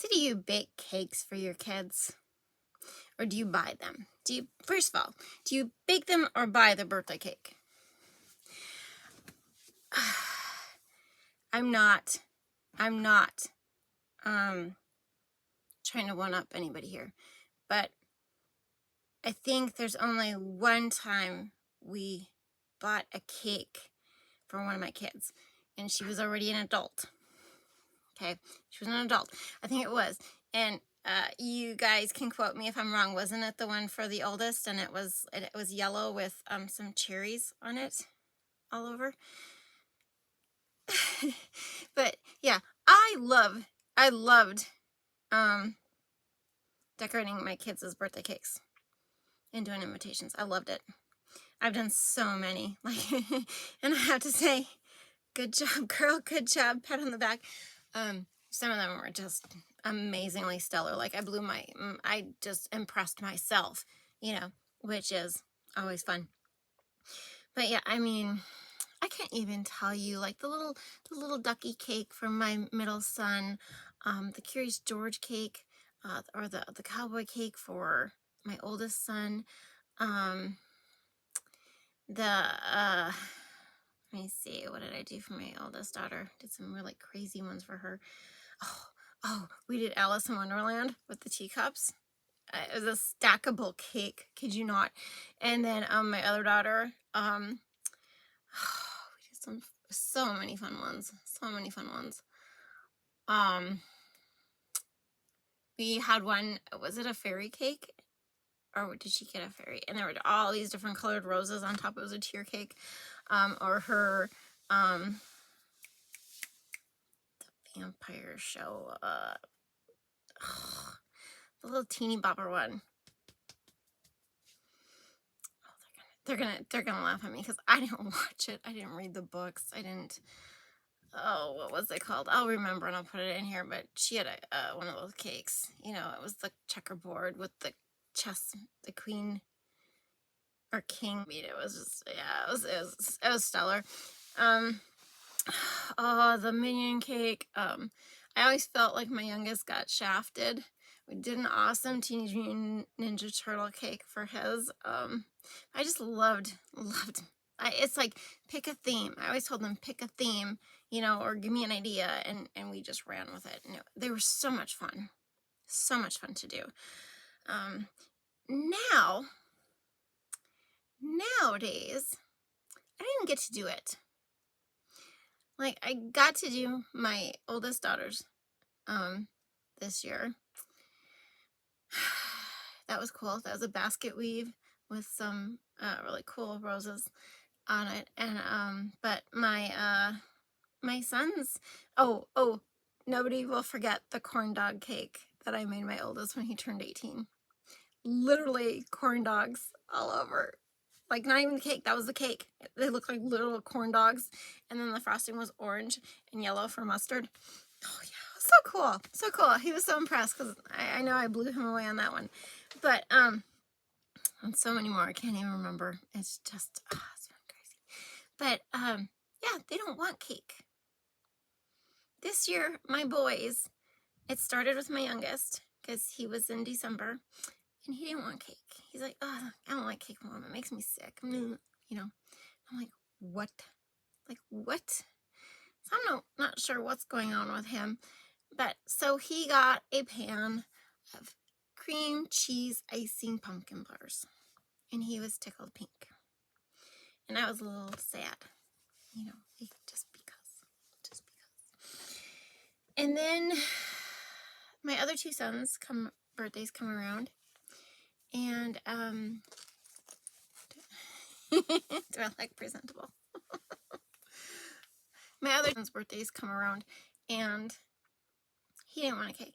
So do you bake cakes for your kids? Or do you buy them? First of all, do you bake them or buy the birthday cake? I'm not trying to one up anybody here, but I think there's only one time we bought a cake for one of my kids, and she was already an adult. Okay, she was an adult. I think it was, and you guys can quote me if I'm wrong. Wasn't it the one for the oldest? And it was yellow with some cherries on it all over. But yeah, I loved decorating my kids' birthday cakes and doing invitations. I loved it. I've done so many, and I have to say, good job, girl. Good job. Pat on the back. Some of them were just amazingly stellar. I just impressed myself, which is always fun. But yeah, I mean, I can't even tell you, like the little ducky cake for my middle son, the Curious George cake, or the cowboy cake for my oldest son, let me see, what did I do for my oldest daughter? Did some really crazy ones for her. Oh, we did Alice in Wonderland with the teacups. It was a stackable cake, kid you not. And then my other daughter, we did so many fun ones. We had one, was it a fairy cake? Or did she get a fairy? And there were all these different colored roses on top. It was a tier cake. Or her the vampire show, the little teeny bopper one. They're gonna laugh at me because I didn't watch it. I didn't read the books. What was it called? I'll remember and I'll put it in here. But she had one of those cakes. It was the checkerboard with the chess, the queen or king. I mean, it was just, yeah, it was stellar. Oh, the minion cake. I always felt like my youngest got shafted. We did an awesome Teenage Mutant Ninja Turtle cake for his. I just loved. It's like, pick a theme. I always told them, pick a theme, or give me an idea, and we just ran with it. And they were so much fun to do. Nowadays, I didn't get to do it. Like, I got to do my oldest daughter's this year. That was cool. That was a basket weave with some really cool roses on it. And but my son's, nobody will forget the corn dog cake that I made my oldest when he turned 18. Literally corn dogs all over. Like, not even the cake, that was the cake. They looked like little corn dogs, and then the frosting was orange and yellow for mustard. Oh yeah, so cool. He was so impressed because I know I blew him away on that one. But and so many more I can't even remember. It's just it's been crazy. But yeah, they don't want cake. This year, my boys, it started with my youngest because he was in December and he didn't want cake. He's like, oh, I don't like cake, Mom. It makes me sick. I'm like, what? Like, what? So I'm not sure what's going on with him. But so he got a pan of cream cheese icing pumpkin bars. And he was tickled pink. And I was a little sad. Just because. And then my other two sons' birthdays come around. And do I look presentable? My other son's birthdays come around, and he didn't want a cake.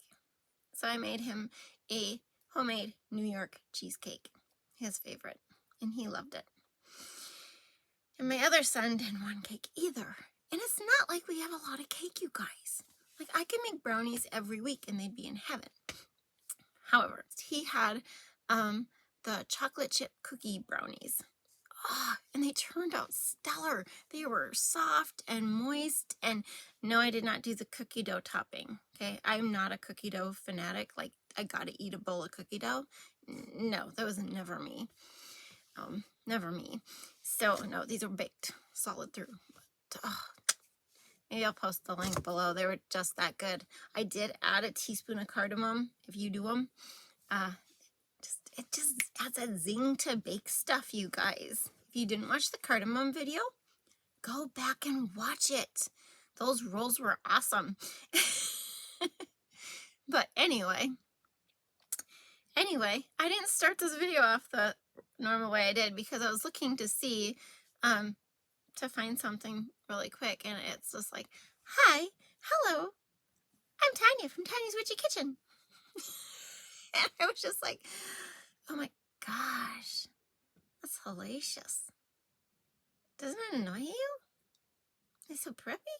So I made him a homemade New York cheesecake, his favorite, and he loved it. And my other son didn't want cake either. And it's not like we have a lot of cake, you guys. Like, I can make brownies every week and they'd be in heaven. However, he had the chocolate chip cookie brownies. and they turned out stellar. They were soft and moist. And no, I did not do the cookie dough topping. Okay, I'm not a cookie dough fanatic. Like, I gotta eat a bowl of cookie dough. No, that was never me. Never me. So no, these are baked solid through. But, maybe I'll post the link below. They were just that good. I did add a teaspoon of cardamom if you do them. It just adds that zing to bake stuff, you guys. If you didn't watch the cardamom video, go back and watch it. Those rolls were awesome. But anyway, I didn't start this video off the normal way I did because I was looking to see, to find something really quick, and it's just like, hi, hello, I'm Tonya from Tanya's Witchy Kitchen. And I was just like, oh my gosh, that's hellacious. Doesn't it annoy you? It's so preppy.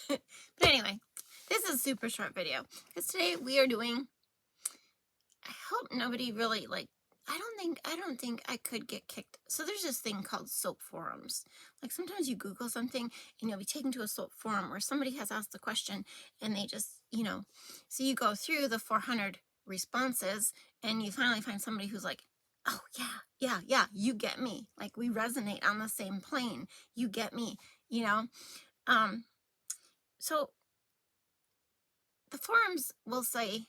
But anyway, this is a super short video because today we are doing, I hope nobody really, like, I don't think I could get kicked. So there's this thing called soap forums. Like, sometimes you Google something and you'll be taken to a soap forum where somebody has asked the question and they just, so you go through the 400 responses and you finally find somebody who's like, oh yeah, you get me. Like, we resonate on the same plane. You get me, So the forums will say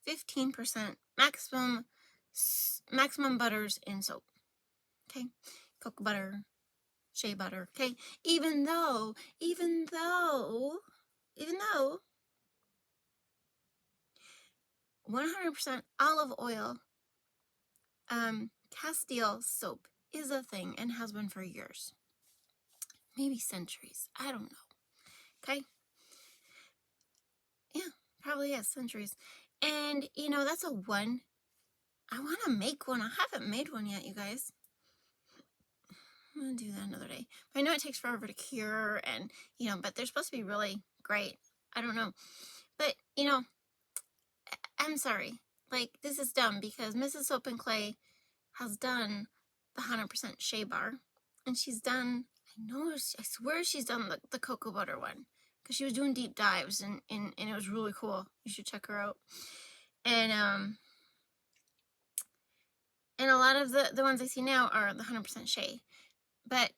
15% maximum butters in soap. Okay, cocoa butter, shea butter. Okay, even though 100% olive oil, Castile soap is a thing and has been for years, maybe centuries. I don't know. Okay, yeah, probably yes, centuries. And that's a one. I want to make one. I haven't made one yet, you guys. I'm going to do that another day. But I know it takes forever to cure and, but they're supposed to be really great. I don't know. But, I'm sorry. Like, this is dumb because Mrs. Soap and Clay has done the 100% shea bar. And she's done, I swear she's done the cocoa butter one. Because she was doing deep dives and it was really cool. You should check her out. And a lot of the ones I see now are the 100% shea. But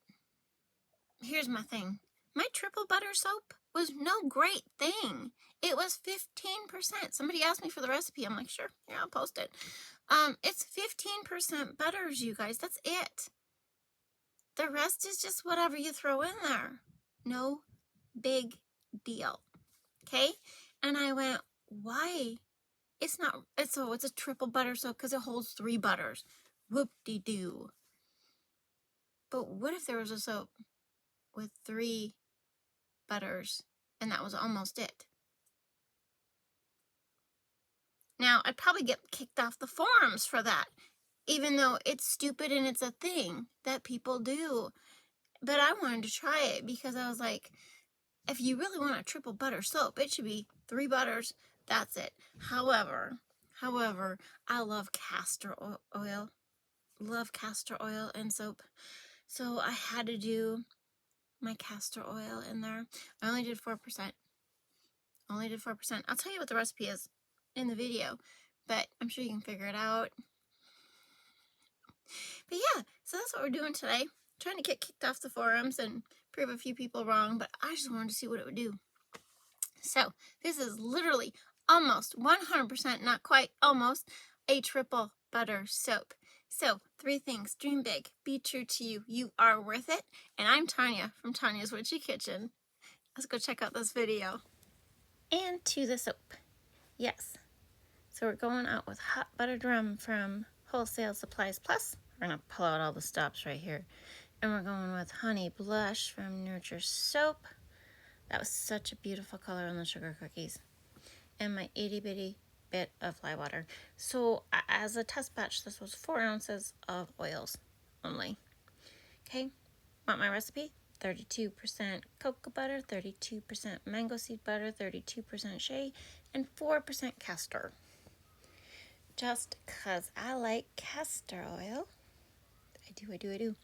here's my thing. My triple butter soap was no great thing. It was 15%. Somebody asked me for the recipe. I'm like, sure, yeah, I'll post it. It's 15% butters, you guys. That's it. The rest is just whatever you throw in there. No big deal. Okay? And I went, why? It's a triple butter soap because it holds 3 butters. Whoop-de-doo. But what if there was a soap with 3 butters and that was almost it? Now, I'd probably get kicked off the forums for that, even though it's stupid and it's a thing that people do. But I wanted to try it because I was like, if you really want a triple butter soap, it should be 3 butters. That's it. However, I love castor oil. Love castor oil and soap. So I had to do my castor oil in there. I only did 4%. I'll tell you what the recipe is in the video, but I'm sure you can figure it out. But yeah, so that's what we're doing today. Trying to get kicked off the forums and prove a few people wrong, but I just wanted to see what it would do. So this is literally almost 100%, not quite, almost a triple butter soap. So 3 things: dream big, be true to you, you are worth it. And I'm Tonya from Tonya's Witchy Kitchen. Let's go check out this video. And to the soap. Yes. So we're going out with hot buttered rum from Wholesale Supplies Plus. We're going to pull out all the stops right here. And we're going with Honey Blush from Nurture Soap. That was such a beautiful color on the sugar cookies. And my itty bitty bit of fly water. So as a test batch, this was 4 ounces of oils only. Okay, want my recipe? 32% cocoa butter, 32% mango seed butter, 32% shea, and 4% castor. Just because I like castor oil. do.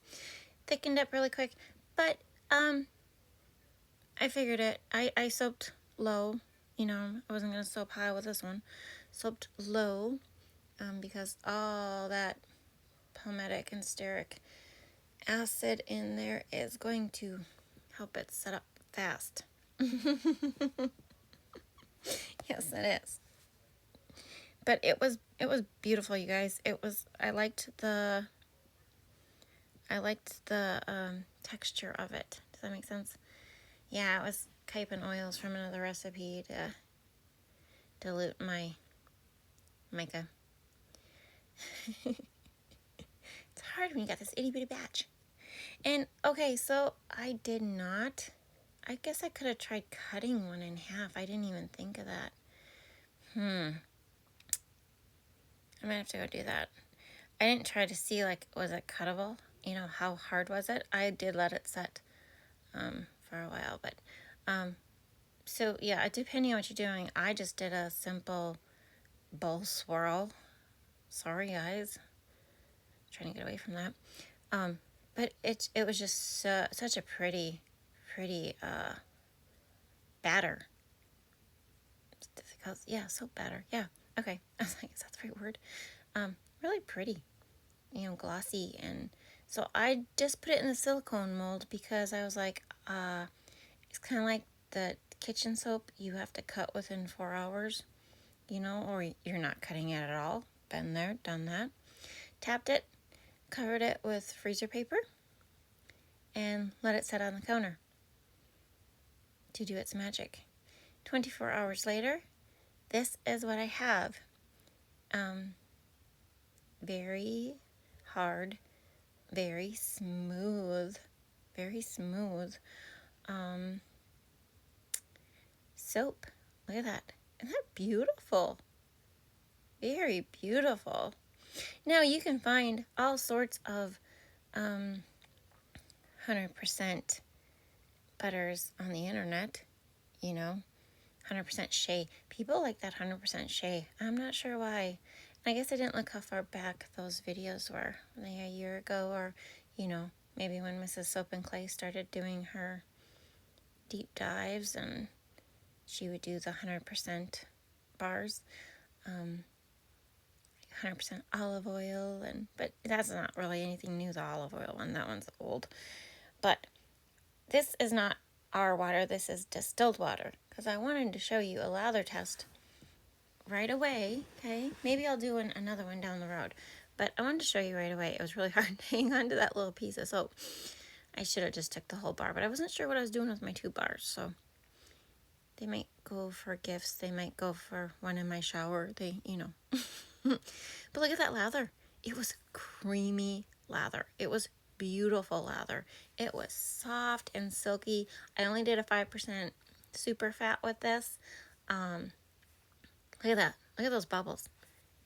Thickened up really quick. But, I figured it. I soaped low. You know, I wasn't going to soap high with this one. Soaped low, because all that palmitic and stearic acid in there is going to help it set up fast. Yes, it is. But it was beautiful, you guys. I liked the texture of it. Does that make sense? Yeah, it was Kaipen oils from another recipe to dilute my mica. It's hard when you got this itty bitty batch. And okay, so I guess I could have tried cutting one in half. I didn't even think of that. I might have to go do that. I didn't try to see, like, was it cuttable? You know, how hard was it? I did let it set for a while, but so yeah, depending on what you're doing, I just did a simple bowl swirl. Sorry, guys. Trying to get away from that. But it was just such a pretty batter. Yeah, soap batter. Yeah. Okay. I was like, is that the right word? Really pretty. You know, glossy. And so I just put it in the silicone mold because I was like, it's kind of like the kitchen soap. You have to cut within 4 hours, you know, or you're not cutting it at all. Been there, done that. Tapped it, covered it with freezer paper, and let it set on the counter to do its magic. 24 hours later, this is what I have. Very hard, very smooth soap. Look at that. Isn't that beautiful? Very beautiful. Now you can find all sorts of 100% butters on the internet, you know, 100% shea. People like that 100% shea. I'm not sure why. I guess I didn't look how far back those videos were, like a year ago, or, you know, maybe when Mrs. Soap and Clay started doing her deep dives and she would do the 100% bars, 100% olive oil, but that's not really anything new, the olive oil one. That one's old. But this is not our water, this is distilled water, because I wanted to show you a lather test right away, okay? Maybe I'll do another one down the road, but I wanted to show you right away. It was really hard to hang on to that little piece of soap. I should have just took the whole bar, but I wasn't sure what I was doing with my 2 bars, so they might go for gifts, they might go for one in my shower, they, you know. But look at that lather. It was creamy lather. It was beautiful lather. It was soft and silky. I only did a 5% super fat with this. Look at that. Look at those bubbles.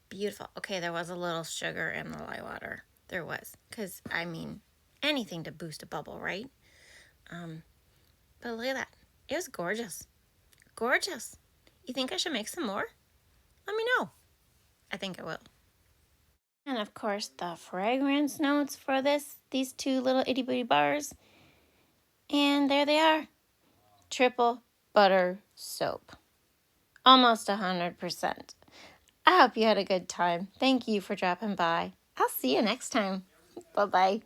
Beautiful. Okay, there was a little sugar in the lye water. There was. Because, I mean, anything to boost a bubble, right? But look at that. It was gorgeous. Gorgeous. You think I should make some more? Let me know. I think I will. And of course, the fragrance notes for these 2 little itty bitty bars. And there they are. Triple butter soap. Almost 100%. I hope you had a good time. Thank you for dropping by. I'll see you next time. Bye-bye.